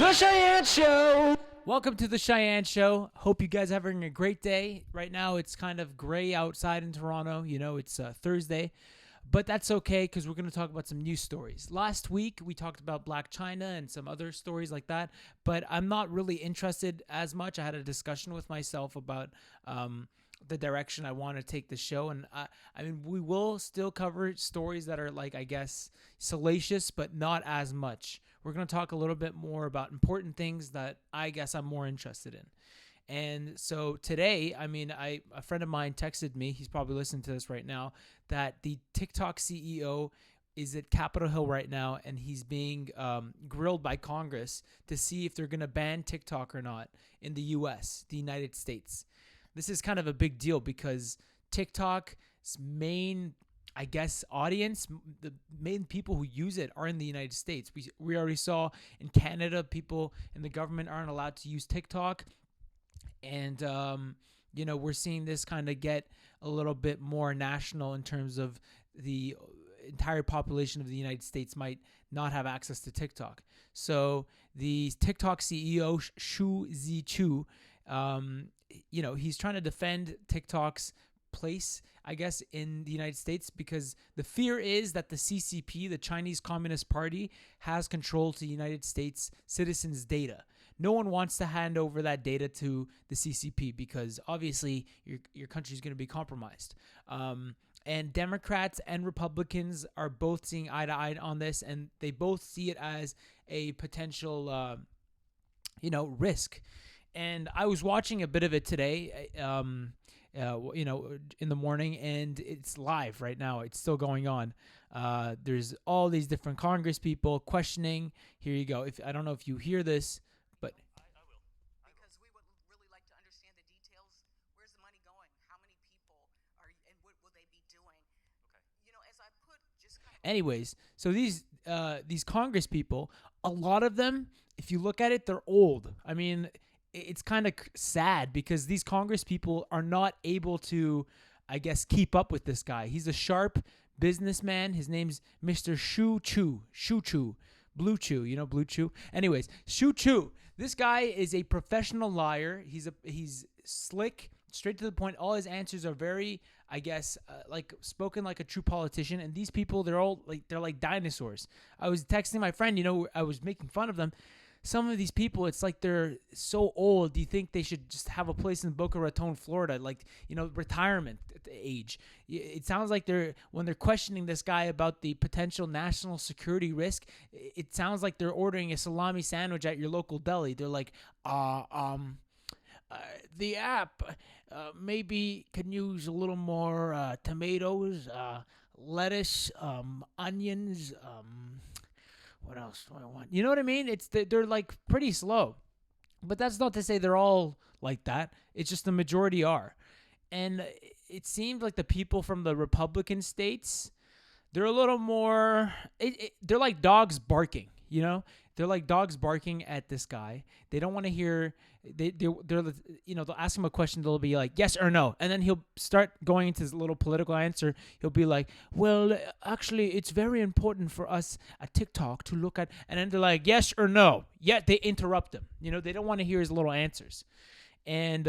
The Shayan Show. Welcome to the Shayan Show. Hope you guys are having a great day. Right now, it's kind of gray outside in Toronto. You know, it's Thursday. But that's okay because we're going to talk about some news stories. Last week, we talked about Black China and some other stories like that. But I'm not really interested as much. I had a discussion with myself about the direction I want to take the show. And I mean, we will still cover stories that are like, I guess, salacious, but not as much. We're going to talk a little bit more about important things that I guess I'm more interested in. And so today, I mean, a friend of mine texted me, he's probably listening to this right now, that the TikTok CEO is at Capitol Hill right now, and he's being grilled by Congress to see if they're going to ban TikTok or not in the U.S., the United States. This is kind of a big deal because TikTok's main, I guess, audience, the main people who use it are in the United States. We already saw in Canada, people in the government aren't allowed to use TikTok. And, you know, we're seeing this kind of get a little bit more national in terms of the entire population of the United States might not have access to TikTok. So the TikTok CEO, Shu Zichu, you know, he's trying to defend TikTok's place, I guess, in the United States because the fear is that the CCP, the Chinese Communist Party, has control to United States citizens' data. No one wants to hand over that data to the CCP because obviously your country is going to be compromised. And Democrats and Republicans are both seeing eye to eye on this, and they both see it as a potential, risk. And I was watching a bit of it today, you know, in the morning, and it's live right now. It's still going on. There's all these different Congress people questioning. Here you go. I don't know if you hear this. But I will. Because we would really like to understand the details. Where's the money going? How many people are, and what will they be doing? Okay. You know, as I put just kind of. Anyways, so these Congress people, a lot of them, if you look at it, they're old. I mean, it's kind of sad because these Congress people are not able to, I guess, keep up with this guy. He's a sharp businessman. His name's Mr. Shu Chu. Blue Chew, you know, Blue Chew. Anyways, Shu Chu. This guy is a professional liar. He's slick, straight to the point. All his answers are very, I guess, like spoken like a true politician. And these people, they're like dinosaurs. I was texting my friend, you know, I was making fun of them. Some of these people, it's like they're so old. Do you think they should just have a place in Boca Raton, Florida, like, you know, retirement age? It sounds like when they're questioning this guy about the potential national security risk, it sounds like they're ordering a salami sandwich at your local deli. They're like, the app maybe can use a little more tomatoes, lettuce, onions, what else do I want? You know what I mean? They're like pretty slow. But that's not to say they're all like that. It's just the majority are. And it seems like the people from the Republican states, they're a little more, they're like dogs barking, you know? They're like dogs barking at this guy. They don't want to hear, they're you know, they'll ask him a question. They'll be like, yes or no. And then he'll start going into his little political answer. He'll be like, well, actually, it's very important for us at TikTok to look at, and then they're like, yes or no. Yet they interrupt him. You know, they don't want to hear his little answers. And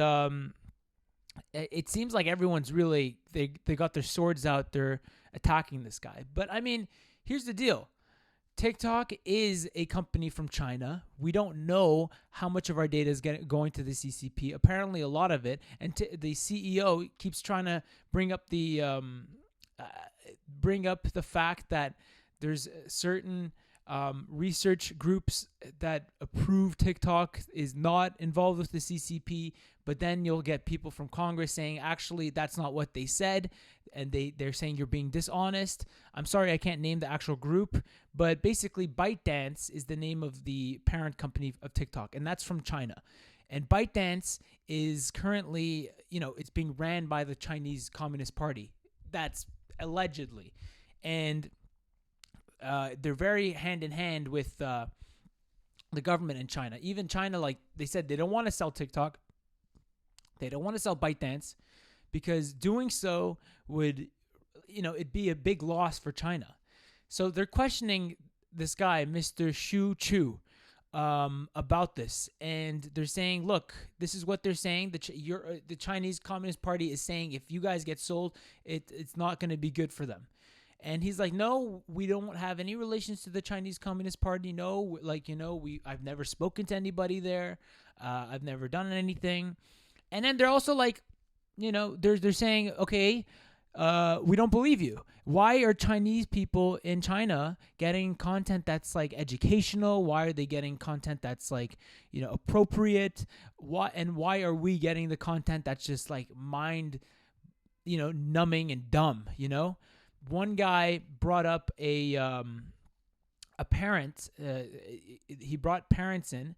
it seems like everyone's really, they got their swords out. They're attacking this guy. But I mean, here's the deal. TikTok is a company from China. We don't know how much of our data is going to the CCP. Apparently, a lot of it. And the CEO keeps trying to bring up the fact that there's certain research groups that approve TikTok is not involved with the CCP. But then you'll get people from Congress saying, actually, that's not what they said. And they're saying you're being dishonest. I'm sorry, I can't name the actual group. But basically, ByteDance is the name of the parent company of TikTok. And that's from China. And ByteDance is currently, you know, it's being ran by the Chinese Communist Party. That's allegedly. And they're very hand in hand with the government in China. Even China, like they said, they don't want to sell TikTok. They don't want to sell ByteDance because doing so would, you know, it'd be a big loss for China. So they're questioning this guy, Mr. Shu Chu. about this, and they're saying, look, this is what they're saying. The Chinese Communist Party is saying if you guys get sold, it's not going to be good for them. And he's like, no, we don't have any relations to the Chinese Communist Party. No, I've never spoken to anybody there. I've never done anything. And then they're also like, they're saying, okay, we don't believe you. Why are Chinese people in China getting content that's like educational? Why are they getting content that's like, appropriate? Why are we getting the content that's just like mind, numbing and dumb? One guy brought up a parent. He brought parents in.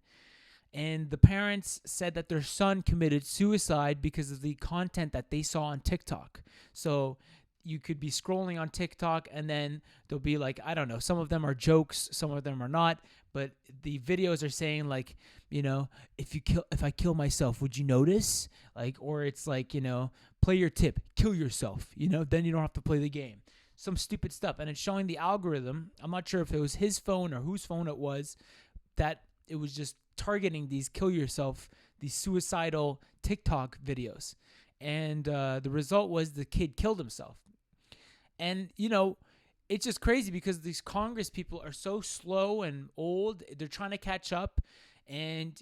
And the parents said that their son committed suicide because of the content that they saw on TikTok. So you could be scrolling on TikTok and then there'll be like, I don't know, some of them are jokes, some of them are not. But the videos are saying like, if I kill myself, would you notice? Like, or it's like, play your tip, kill yourself, then you don't have to play the game. Some stupid stuff. And it's showing the algorithm. I'm not sure if it was his phone or whose phone it was, that it was just targeting these these suicidal TikTok videos. And the result was the kid killed himself. And, it's just crazy because these Congress people are so slow and old. They're trying to catch up. And,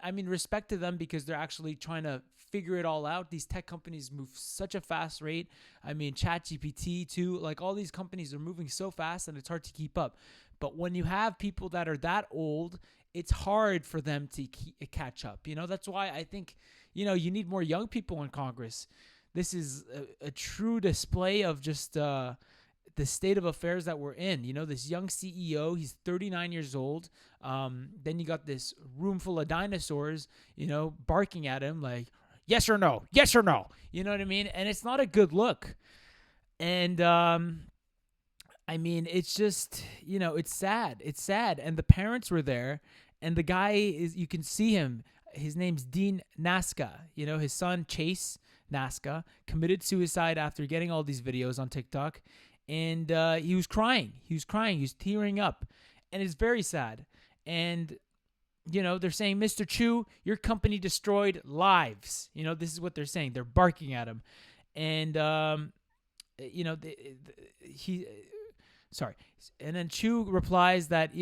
I mean, respect to them because they're actually trying to figure it all out. These tech companies move such a fast rate. I mean, ChatGPT too, like all these companies are moving so fast and it's hard to keep up. But when you have people that are that old, it's hard for them to catch up. That's why I think, you need more young people in Congress. This is a true display of just the state of affairs that we're in. This young CEO, he's 39 years old. Then you got this room full of dinosaurs, barking at him like, yes or no, yes or no. You know what I mean? And it's not a good look. And, I mean, it's just, it's sad. It's sad. And the parents were there. And the guy you can see him. His name's Dean Nazca. His son, Chase Nazca, committed suicide after getting all these videos on TikTok. And he was crying. He was tearing up. And it's very sad. And, they're saying, Mr. Chu, your company destroyed lives. This is what they're saying. They're barking at him. And, Sorry. And then Chu replies that,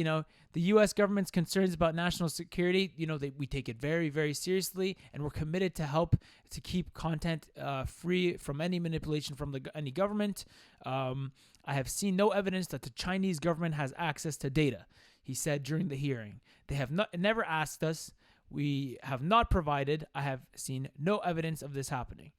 the U.S. government's concerns about national security, we take it very, very seriously, and we're committed to help to keep content free from any manipulation from any government. I have seen no evidence that the Chinese government has access to data, he said during the hearing. They have never asked us. We have not provided. I have seen no evidence of this happening.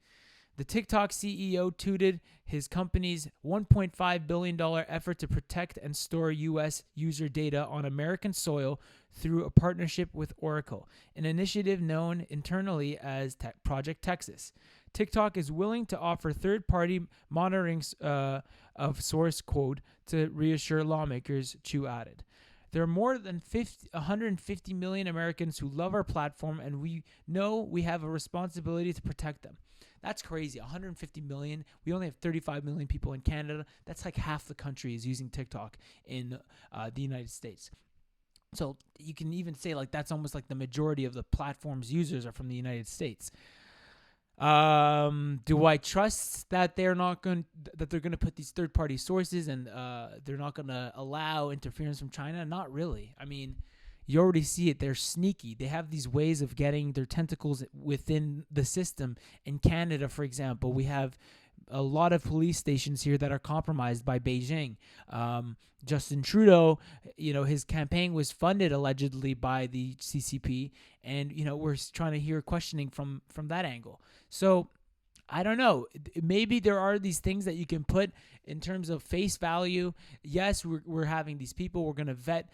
The TikTok CEO touted his company's $1.5 billion effort to protect and store U.S. user data on American soil through a partnership with Oracle, an initiative known internally as Project Texas. TikTok is willing to offer third-party monitoring of source code to reassure lawmakers, Chu added. There are more than 150 million Americans who love our platform, and we know we have a responsibility to protect them. That's crazy. 150 million. We only have 35 million people in Canada. That's like half the country is using TikTok in the United States. So you can even say like that's almost like the majority of the platform's users are from the United States. Do I trust that they're going to put these third-party sources and they're not going to allow interference from China? Not really. I mean, you already see it. They're sneaky. They have these ways of getting their tentacles within the system. In Canada, for example, we have a lot of police stations here that are compromised by Beijing. Justin Trudeau, his campaign was funded allegedly by the CCP, and we're trying to hear questioning from that angle. So I don't know. Maybe there are these things that you can put in terms of face value. Yes, we're having these people. We're going to vet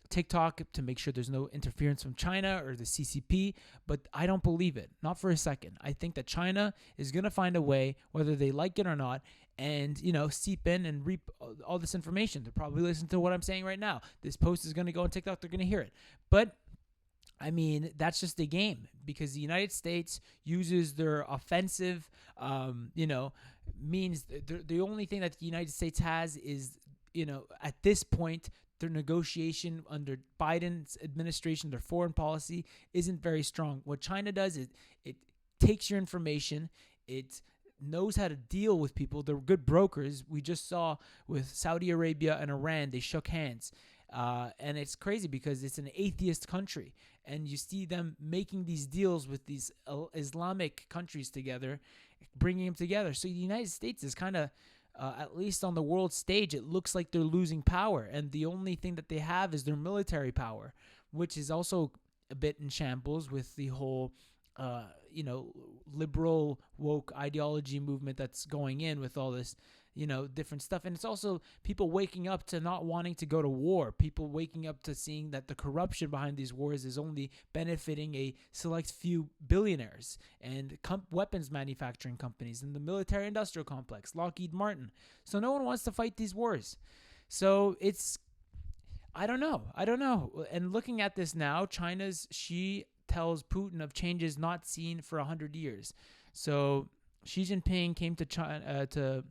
TikTok to make sure there's no interference from China or the CCP, but I don't believe it. Not for a second. I think that China is going to find a way, whether they like it or not, and, seep in and reap all this information. They'll probably listen to what I'm saying right now. This post is going to go on TikTok. They're going to hear it. But I mean, that's just the game because the United States uses their offensive, means the only thing that the United States has is, at this point, their negotiation under Biden's administration, their foreign policy isn't very strong. What China does is it takes your information, it knows how to deal with people. They're good brokers. We just saw with Saudi Arabia and Iran, they shook hands. And it's crazy because it's an atheist country. And you see them making these deals with these Islamic countries together, bringing them together. So the United States is kind of, at least on the world stage, it looks like they're losing power. And the only thing that they have is their military power, which is also a bit in shambles with the whole liberal woke ideology movement that's going in with all this, different stuff. And it's also people waking up to not wanting to go to war, people waking up to seeing that the corruption behind these wars is only benefiting a select few billionaires and weapons manufacturing companies and the military industrial complex, Lockheed Martin. So no one wants to fight these wars. So I don't know. And looking at this now, Xi tells Putin of changes not seen for 100 years. So Xi Jinping came to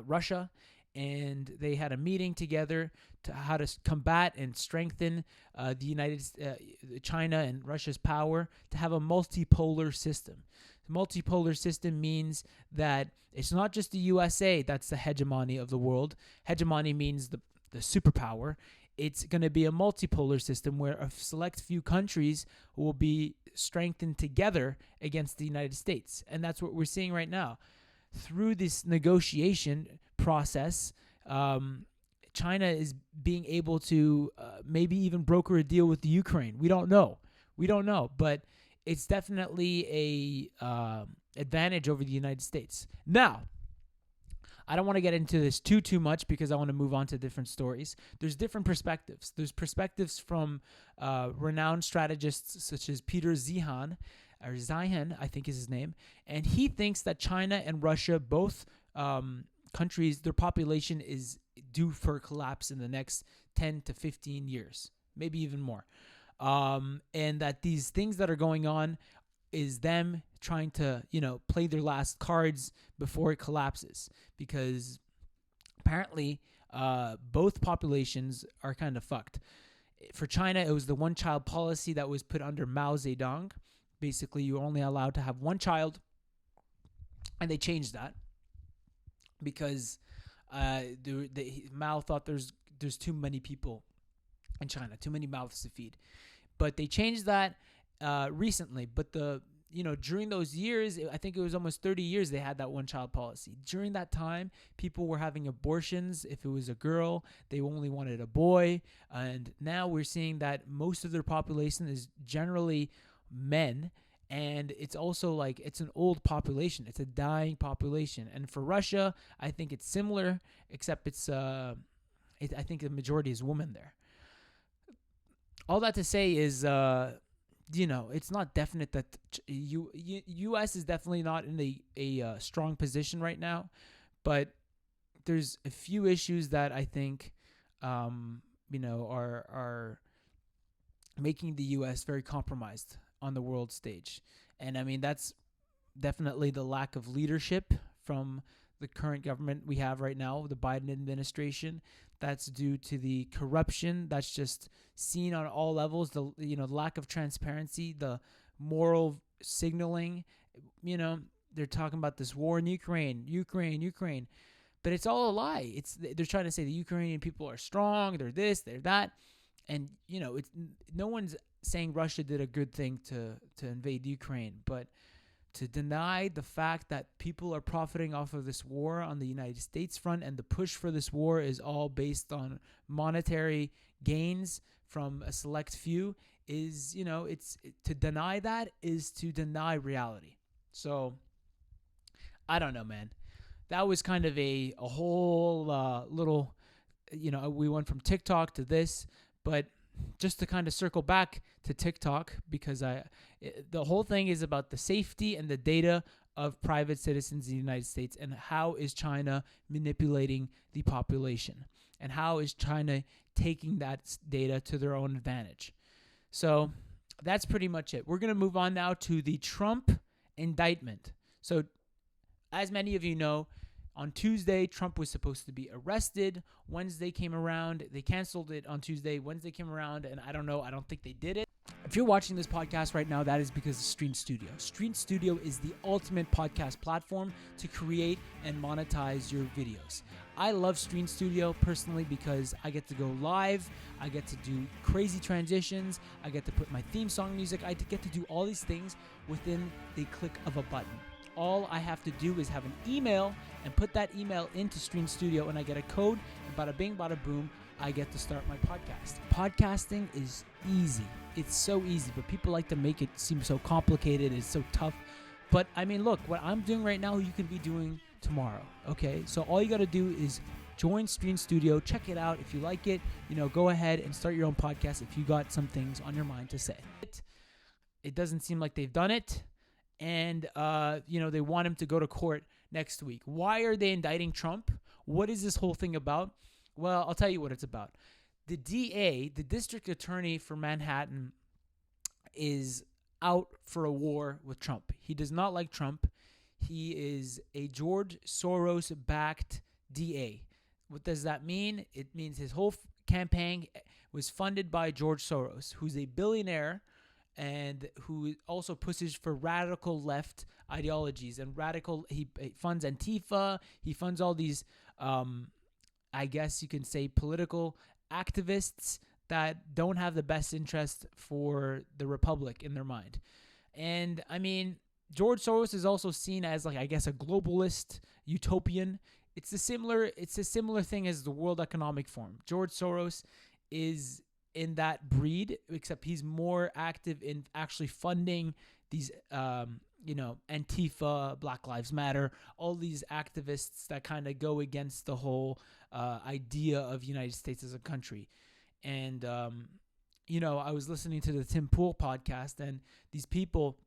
Russia, and they had a meeting together to how to combat and strengthen China and Russia's power to have a multipolar system. The multipolar system means that it's not just the USA that's the hegemony of the world. Hegemony means the superpower. It's going to be a multipolar system where a select few countries will be strengthened together against the United States. And that's what we're seeing right now. Through this negotiation process, China is being able to maybe even broker a deal with the Ukraine. We don't know, but it's definitely a advantage over the United States. Now, I don't want to get into this too much because I want to move on to different stories. There's different perspectives. There's perspectives from renowned strategists such as Peter Zeihan, I think is his name, and he thinks that China and Russia, both countries, their population is due for a collapse in the next 10 to 15 years, maybe even more. And that these things that are going on is them trying to, play their last cards before it collapses, because apparently both populations are kind of fucked. For China, it was the one-child policy that was put under Mao Zedong. Basically, you're only allowed to have one child, and they changed that because Mao thought there's too many people in China, too many mouths to feed. But they changed that recently. But during those years, I think it was almost 30 years they had that one-child policy. During that time, people were having abortions. If it was a girl, they only wanted a boy. And now we're seeing that most of their population is generally men, and it's also like it's an old population. It's a dying population. And for Russia, I think it's similar, except I think the majority is women there. All that to say is, it's not definite that U.S. is definitely not in a strong position right now, but there's a few issues that I think, are making the U.S. very compromised on the world stage. And I mean, that's definitely the lack of leadership from the current government we have right now, the Biden administration. That's due to the corruption that's just seen on all levels, the lack of transparency, the moral signaling. They're talking about this war in Ukraine, but it's all a lie. They're trying to say the Ukrainian people are strong, they're this, they're that. And it's no one's saying Russia did a good thing to invade Ukraine, but to deny the fact that people are profiting off of this war on the United States front, and the push for this war is all based on monetary gains from a select few, is, to deny that is to deny reality. So I don't know, man. That was kind of a whole little, we went from TikTok to this, but just to kind of circle back to TikTok, because the whole thing is about the safety and the data of private citizens in the United States, and how is China manipulating the population, and how is China taking that data to their own advantage. So that's pretty much it. We're going to move on now to the Trump indictment. So as many of you know, On Tuesday, Trump was supposed to be arrested. Wednesday came around. They canceled it on Tuesday. Wednesday came around, and I don't know. I don't think they did it. If you're watching this podcast right now, that is because of Streann Studio. Streann Studio is the ultimate podcast platform to create and monetize your videos. I love Streann Studio personally because I get to go live, I get to do crazy transitions, I get to put my theme song music, I get to do all these things within the click of a button. All I have to do is have an email and put that email into Streann Studio, and I get a code, and bada bing, bada boom, I get to start my podcast. Podcasting is easy. It's so easy, but people like to make it seem so complicated. It's so tough. But I mean, look, what I'm doing right now, you can be doing tomorrow. Okay, so all you got to do is join Streann Studio, check it out. If you like it, go ahead and start your own podcast if you got some things on your mind to say. It doesn't seem like they've done it, and they want him to go to court next week. Why are they indicting Trump? What is this whole thing about? Well, I'll tell you what it's about. The DA, the district attorney for Manhattan, is out for a war with Trump. He does not like Trump. He is a George Soros-backed DA. What does that mean? It means his whole campaign was funded by George Soros, who's a billionaire and who also pushes for radical left ideologies. And he funds Antifa. He funds all these, I guess you can say, political activists that don't have the best interest for the republic in their mind. And I mean, George Soros is also seen as, like, I guess, a globalist utopian. It's a similar thing as the World Economic Forum. George Soros is in that breed, except he's more active in actually funding these, Antifa, Black Lives Matter, all these activists that kind of go against the whole idea of United States as a country. And, I was listening to the Tim Pool podcast, and these people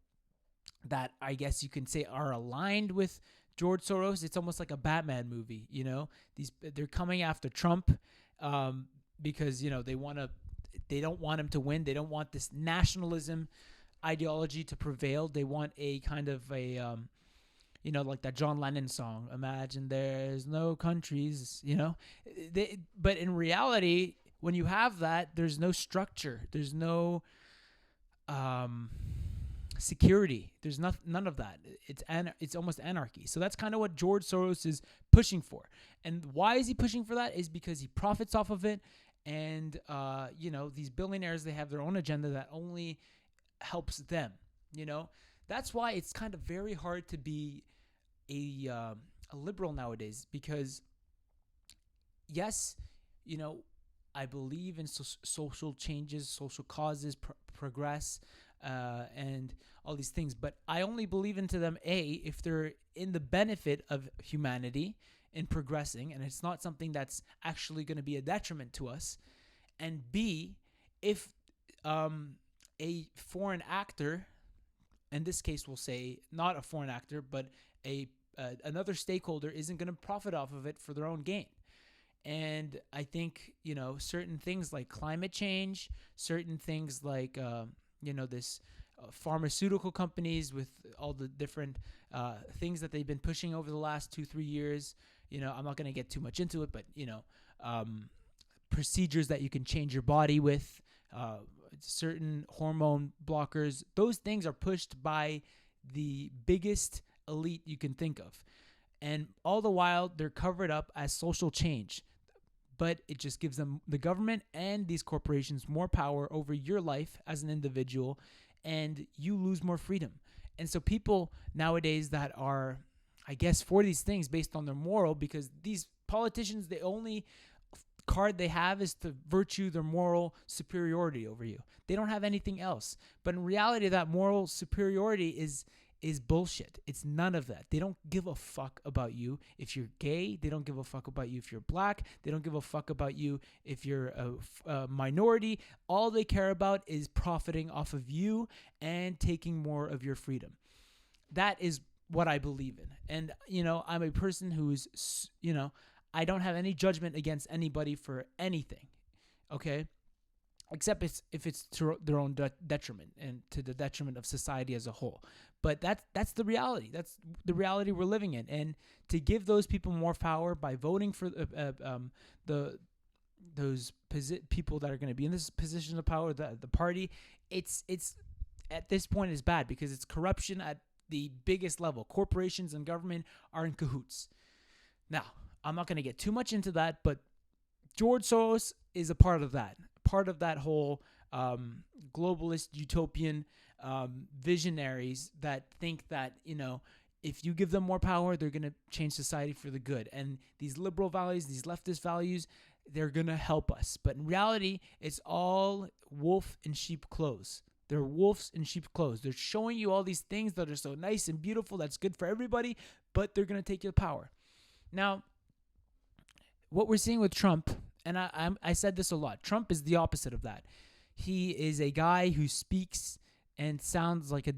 that I guess you can say are aligned with George Soros, it's almost like a Batman movie, they're coming after Trump because, they don't want him to win. They don't want this nationalism ideology to prevail. They want a kind of a, like that John Lennon song, Imagine There's No Countries, but in reality, when you have that, there's no structure. There's no security. There's none of that. It's almost anarchy. So that's kind of what George Soros is pushing for. And why is he pushing for that? Is because he profits off of it. And, these billionaires, they have their own agenda that only helps them, That's why it's kind of very hard to be a liberal nowadays because, yes, I believe in social changes, social causes, progress, and all these things. But I only believe into them, A, if they're in the benefit of humanity in progressing, and it's not something that's actually going to be a detriment to us. And B, if a foreign actor, in this case we'll say not a foreign actor, but another stakeholder isn't going to profit off of it for their own gain. And I think, certain things like climate change, certain things like, this pharmaceutical companies with all the different things that they've been pushing over the last 2-3 years. I'm not going to get too much into it, but, procedures that you can change your body with, certain hormone blockers, those things are pushed by the biggest elite you can think of. And all the while, they're covered up as social change. But it just gives them, the government and these corporations, more power over your life as an individual, and you lose more freedom. And so people nowadays that are, I guess, for these things based on their moral, because these politicians, the only card they have is to virtue their moral superiority over you. They don't have anything else. But in reality, that moral superiority is bullshit. It's none of that. They don't give a fuck about you if you're gay. They don't give a fuck about you if you're black. They don't give a fuck about you if you're a minority. All they care about is profiting off of you and taking more of your freedom. That is what I believe in. And, I'm a person who's, I don't have any judgment against anybody for anything. Okay? except if it's to their own detriment and to the detriment of society as a whole. But that's the reality. That's the reality we're living in. And to give those people more power by voting for the those people that are going to be in this position of power, the party, it's at this point is bad because it's corruption at the biggest level. Corporations and government are in cahoots. Now, I'm not going to get too much into that, but George Soros is a part of that whole globalist utopian visionaries that think that, if you give them more power, they're going to change society for the good. And these liberal values, these leftist values, they're going to help us. But in reality, it's all wolf in sheep clothes. They're wolves in sheep clothes. They're showing you all these things that are so nice and beautiful, that's good for everybody, but they're going to take your power. Now, what we're seeing with Trump, and I said this a lot, Trump is the opposite of that. He is a guy who speaks and sounds like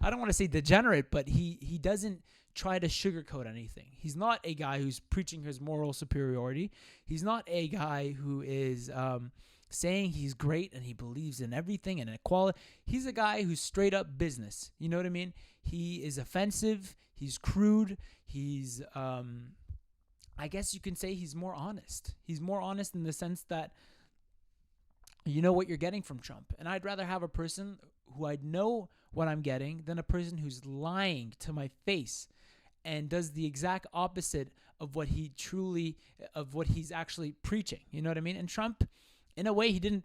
I don't want to say degenerate, but he doesn't try to sugarcoat anything. He's not a guy who's preaching his moral superiority. He's not a guy who is saying he's great and he believes in everything and equality. He's a guy who's straight up business. You know what I mean? He is offensive. He's crude. He's, I guess you can say he's more honest. He's more honest in the sense that you know what you're getting from Trump. And I'd rather have a person who I know what I'm getting than a person who's lying to my face and does the exact opposite of what he's actually preaching. You know what I mean? And Trump, in a way, he didn't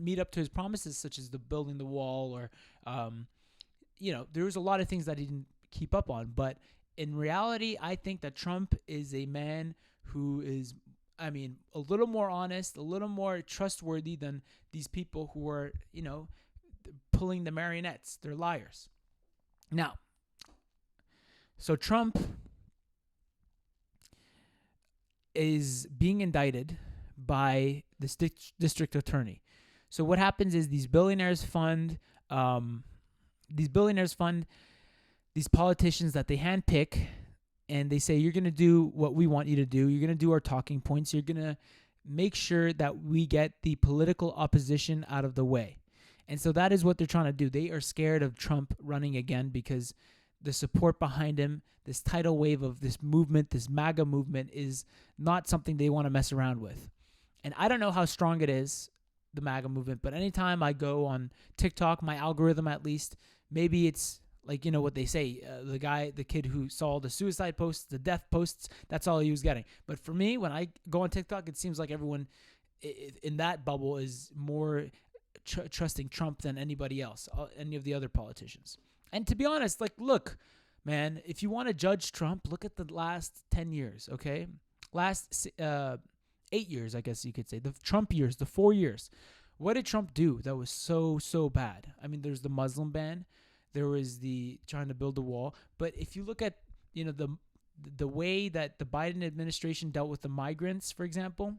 meet up to his promises, such as the building the wall or, there was a lot of things that he didn't keep up on. But in reality, I think that Trump is a man who is, a little more honest, a little more trustworthy than these people who are, pulling the marionettes. They're liars. Now, so Trump is being indicted by the district attorney. So what happens is these billionaires fund these politicians that they handpick, and they say, you're going to do what we want you to do. You're going to do our talking points. You're going to make sure that we get the political opposition out of the way. And so that is what they're trying to do. They are scared of Trump running again because the support behind him, this tidal wave of this movement, this MAGA movement, is not something they want to mess around with. And I don't know how strong it is, the MAGA movement, but anytime I go on TikTok, my algorithm at least, maybe it's like, what they say, the kid who saw the suicide posts, the death posts, that's all he was getting. But for me, when I go on TikTok, it seems like everyone in that bubble is more trusting Trump than anybody else, any of the other politicians. And to be honest, look, man, if you want to judge Trump, look at the last 10 years, okay? Last 8 years, I guess you could say. The Trump years, the 4 years. What did Trump do that was so bad? There's the Muslim ban. There was the trying to build a wall. But if you look at, the way that the Biden administration dealt with the migrants, for example,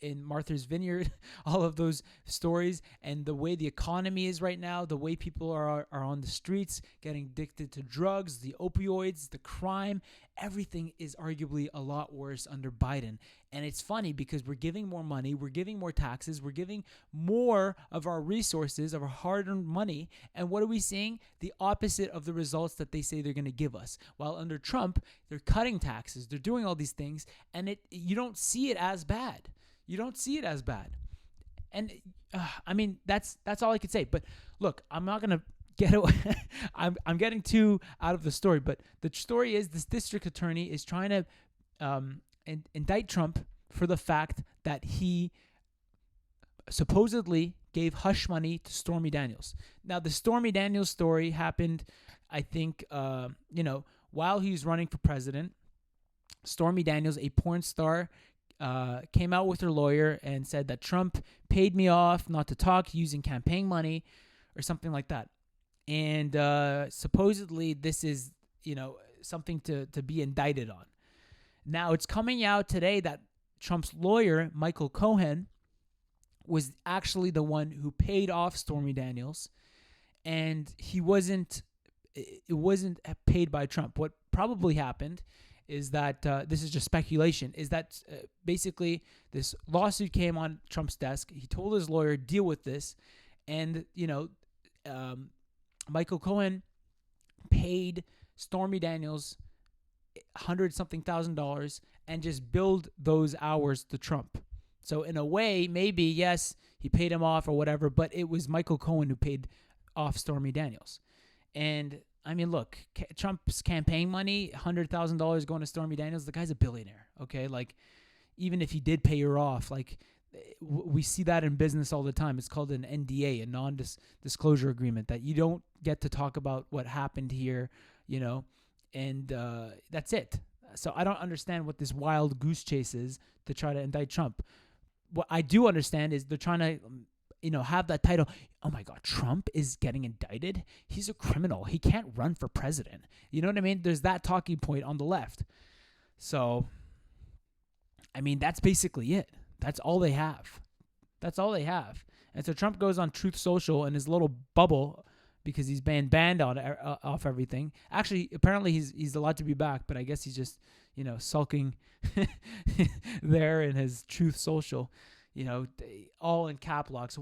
in Martha's Vineyard, all of those stories, and the way the economy is right now, the way people are on the streets getting addicted to drugs, the opioids, the crime, everything is arguably a lot worse under Biden. And it's funny because we're giving more money, we're giving more taxes, we're giving more of our resources, of our hard-earned money, and what are we seeing? The opposite of the results that they say they're going to give us. While under Trump, they're cutting taxes, they're doing all these things, and you don't see it as bad. You don't see it as bad. And that's all I could say. But look, I'm not going to get away. I'm getting too out of the story, but the story is this district attorney is trying to indict Trump for the fact that he supposedly gave hush money to Stormy Daniels. Now, the Stormy Daniels story happened, I think, while he was running for president. Stormy Daniels, a porn star, came out with her lawyer and said that Trump paid me off not to talk using campaign money or something like that. And supposedly this is, something to be indicted on. Now, it's coming out today that Trump's lawyer, Michael Cohen, was actually the one who paid off Stormy Daniels, and it wasn't paid by Trump. What probably happened is that this is just speculation, is that basically this lawsuit came on Trump's desk. He told his lawyer, deal with this. And, Michael Cohen paid Stormy Daniels $100-something thousand and just billed those hours to Trump. So in a way, maybe, yes, he paid him off or whatever, but it was Michael Cohen who paid off Stormy Daniels. And I mean, look, Trump's campaign money, $100,000 going to Stormy Daniels, the guy's a billionaire, okay? Like, even if he did pay her off, like, we see that in business all the time. It's called an NDA, a non-disclosure agreement, that you don't get to talk about what happened here, and that's it. So I don't understand what this wild goose chase is to try to indict Trump. What I do understand is they're trying to, have that title. Oh my God, Trump is getting indicted. He's a criminal. He can't run for president. You know what I mean? There's that talking point on the left. So, I mean, that's basically it. That's all they have. That's all they have. And so Trump goes on Truth Social in his little bubble because he's been banned off everything. Actually, apparently he's allowed to be back, but I guess he's just, sulking there in his Truth Social, all in cap locks.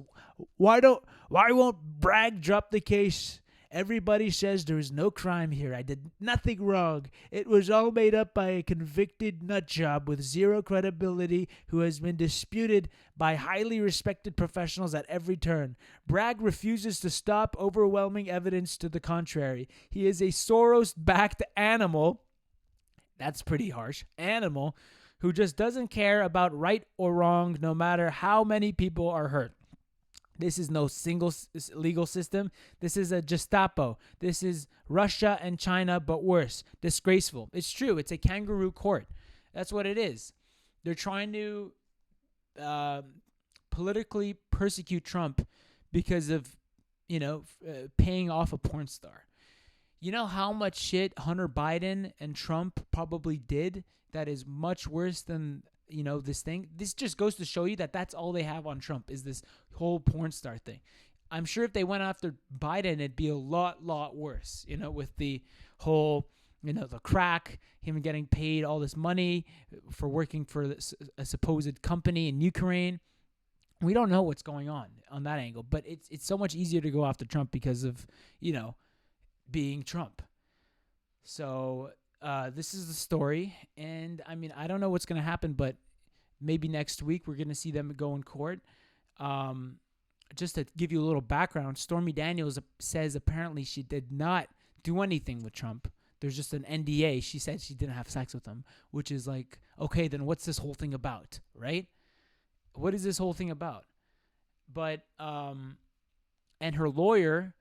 Why won't Bragg drop the case? Everybody says there is no crime here. I did nothing wrong. It was all made up by a convicted nutjob with zero credibility who has been disputed by highly respected professionals at every turn. Bragg refuses to stop overwhelming evidence to the contrary. He is a Soros-backed animal. That's pretty harsh. Animal who just doesn't care about right or wrong no matter how many people are hurt. This is no single legal system. This is a Gestapo. This is Russia and China, but worse. Disgraceful. It's true. It's a kangaroo court. That's what it is. They're trying to politically persecute Trump because of, paying off a porn star. You know how much shit Hunter Biden and Trump probably did that is much worse than this thing? This just goes to show you that that's all they have on Trump is this whole porn star thing. I'm sure if they went after Biden, it'd be a lot worse, with the whole, the crack, him getting paid all this money for working for a supposed company in Ukraine. We don't know what's going on that angle, but it's so much easier to go after Trump because of, being Trump. So this is the story, and I mean, I don't know what's going to happen, but maybe next week we're going to see them go in court. Just to give you a little background, Stormy Daniels says apparently she did not do anything with Trump. There's just an NDA. She said she didn't have sex with him, which is like, okay, then what's this whole thing about, right? What is this whole thing about? But, and her lawyer,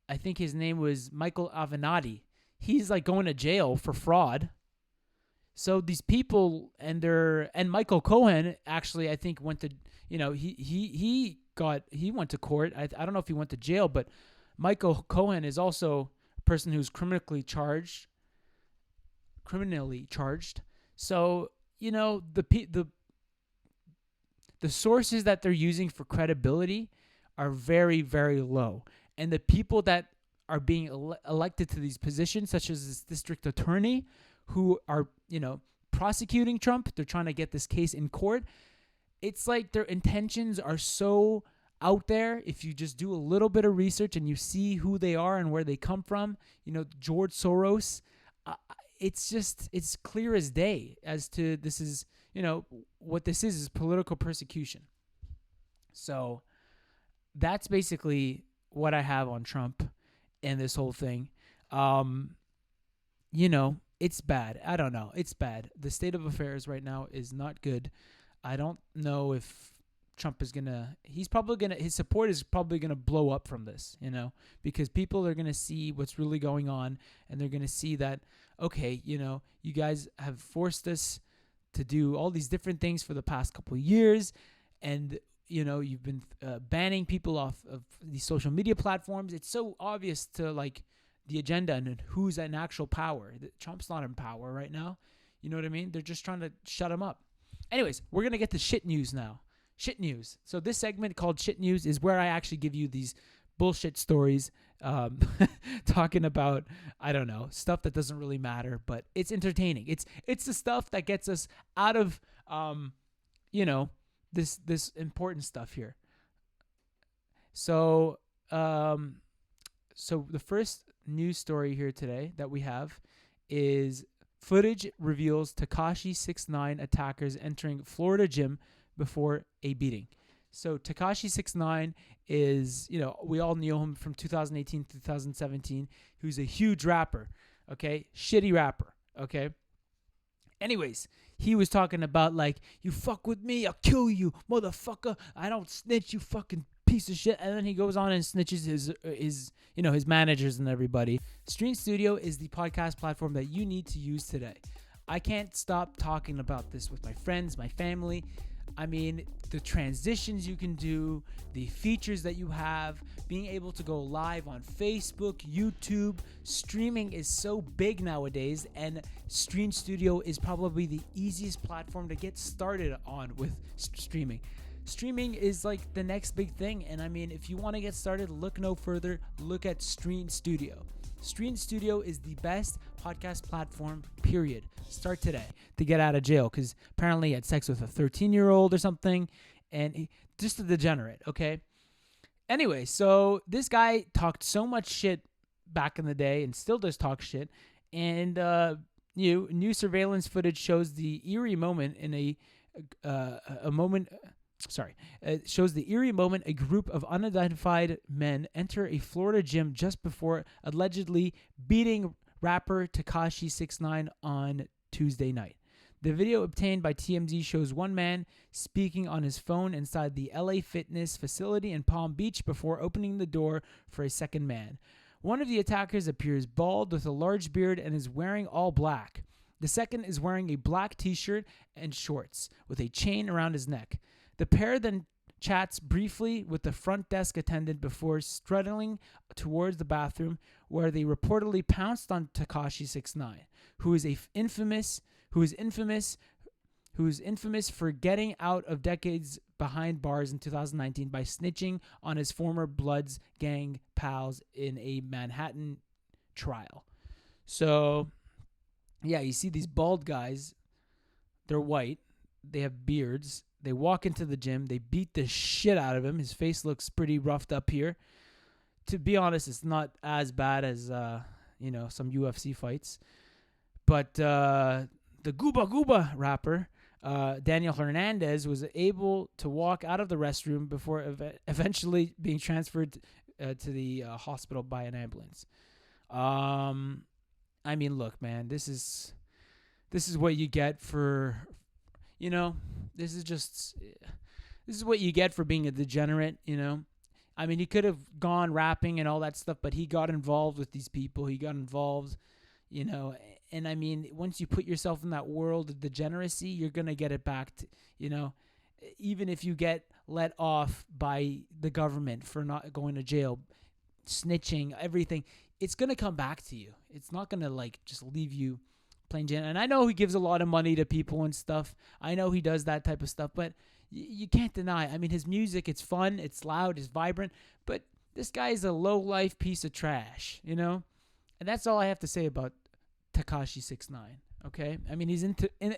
I think his name was Michael Avenatti. He's like going to jail for fraud. So these people and Michael Cohen actually, I think went to, he went to court. I don't know if he went to jail, but Michael Cohen is also a person who's criminally charged. So, the sources that they're using for credibility are very, very low. And the people that are being elected to these positions, such as this district attorney, who are, prosecuting Trump, they're trying to get this case in court. It's like their intentions are so out there. If you just do a little bit of research and you see who they are and where they come from, George Soros, it's clear as day as to this is, what this is political persecution. So that's basically what I have on Trump and this whole thing. It's bad. I don't know. It's bad. The state of affairs right now is not good. I don't know if Trump is his support is probably going to blow up from this, because people are going to see what's really going on, and they're going to see that, okay, you guys have forced us to do all these different things for the past couple of years, and, you've been banning people off of these social media platforms. It's so obvious to, like, the agenda and who's in actual power. Trump's not in power right now. You know what I mean? They're just trying to shut him up. Anyways, we're going to get to shit news now. Shit news. So this segment called Shit News is where I actually give you these bullshit stories, talking about, I don't know, stuff that doesn't really matter, but it's entertaining. It's the stuff that gets us out of, this important stuff here. So, so the first news story here today that we have is footage reveals Tekashi 6ix9ine attackers entering Florida gym before a beating. So Tekashi 6ix9ine is, we all knew him from 2018 to 2017. He was a huge rapper, okay? Shitty rapper, okay? Anyways, he was talking about like, you fuck with me, I'll kill you, motherfucker. I don't snitch, you fucking piece of shit. And then he goes on and snitches his managers and everybody. Streann Studio is the podcast platform that you need to use today. I can't stop talking about this with my friends, my family. I mean, the transitions you can do, the features that you have, being able to go live on Facebook, YouTube. Streaming is so big nowadays, and Streann Studio is probably the easiest platform to get started on with streaming. Streaming is like the next big thing, and I mean, if you want to get started, look no further. Look at Streann Studio. Streann Studio is the best podcast platform, period. Start today to get out of jail, because apparently he had sex with a 13-year-old or something, and just a degenerate, okay? Anyway, so this guy talked so much shit back in the day and still does talk shit, and new surveillance footage shows the eerie moment shows the eerie moment a group of unidentified men enter a Florida gym just before allegedly beating rapper Tekashi 6ix9ine on Tuesday night. The video obtained by TMZ shows one man speaking on his phone inside the LA Fitness facility in Palm Beach before opening the door for a second man. One of the attackers appears bald with a large beard and is wearing all black. The second is wearing a black t-shirt and shorts with a chain around his neck. The pair then chats briefly with the front desk attendant before struggling towards the bathroom, where they reportedly pounced on Tekashi 6ix9ine, who is infamous for getting out of decades behind bars in 2019 by snitching on his former Bloods gang pals in a Manhattan trial. So, yeah, you see these bald guys. They're white. They have beards. They walk into the gym. They beat the shit out of him. His face looks pretty roughed up here. To be honest, it's not as bad as, some UFC fights. But the Gooba Gooba rapper, Daniel Hernandez, was able to walk out of the restroom before eventually being transferred to the hospital by an ambulance. I mean, look, man, this is what you get for, this is what you get for being a degenerate, I mean, he could have gone rapping and all that stuff, but he got involved with these people. He got involved, and I mean, once you put yourself in that world of degeneracy, you're going to get it back to, even if you get let off by the government for not going to jail, snitching, everything, it's going to come back to you. It's not going to just leave you plain Jane. And I know he gives a lot of money to people and stuff. I know he does that type of stuff, but you can't deny. I mean, his music, it's fun, it's loud, it's vibrant, but this guy is a low-life piece of trash, And that's all I have to say about Tekashi 6ix9ine, okay? I mean, he's an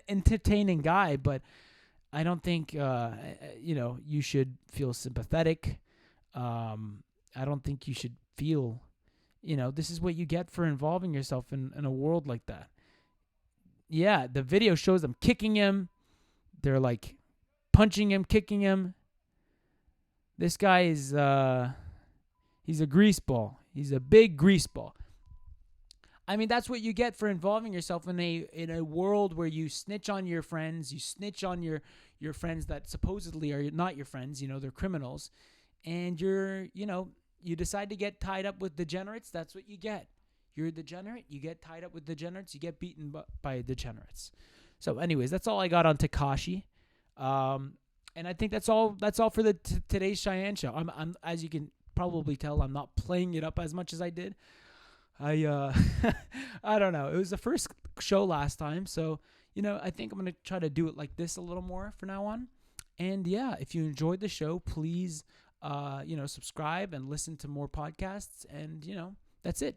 entertaining guy, but I don't think, you should feel sympathetic. I don't think you should feel, this is what you get for involving yourself in a world like that. Yeah, the video shows them kicking him. They're punching him, kicking him. This guy is, he's a greaseball. He's a big greaseball. I mean, that's what you get for involving yourself in a world where you snitch on your friends, you snitch on your friends that supposedly are not your friends, they're criminals, and you decide to get tied up with degenerates. That's what you get. You're a degenerate, you get tied up with degenerates, you get beaten by degenerates. So anyways, that's all I got on Tekashi. And I think that's all for the today's Shayan Show. I'm as you can probably tell, I'm not playing it up as much as I did. I don't know. It was the first show last time, so I think I'm gonna try to do it like this a little more from now on. And yeah, if you enjoyed the show, please subscribe and listen to more podcasts. And, that's it.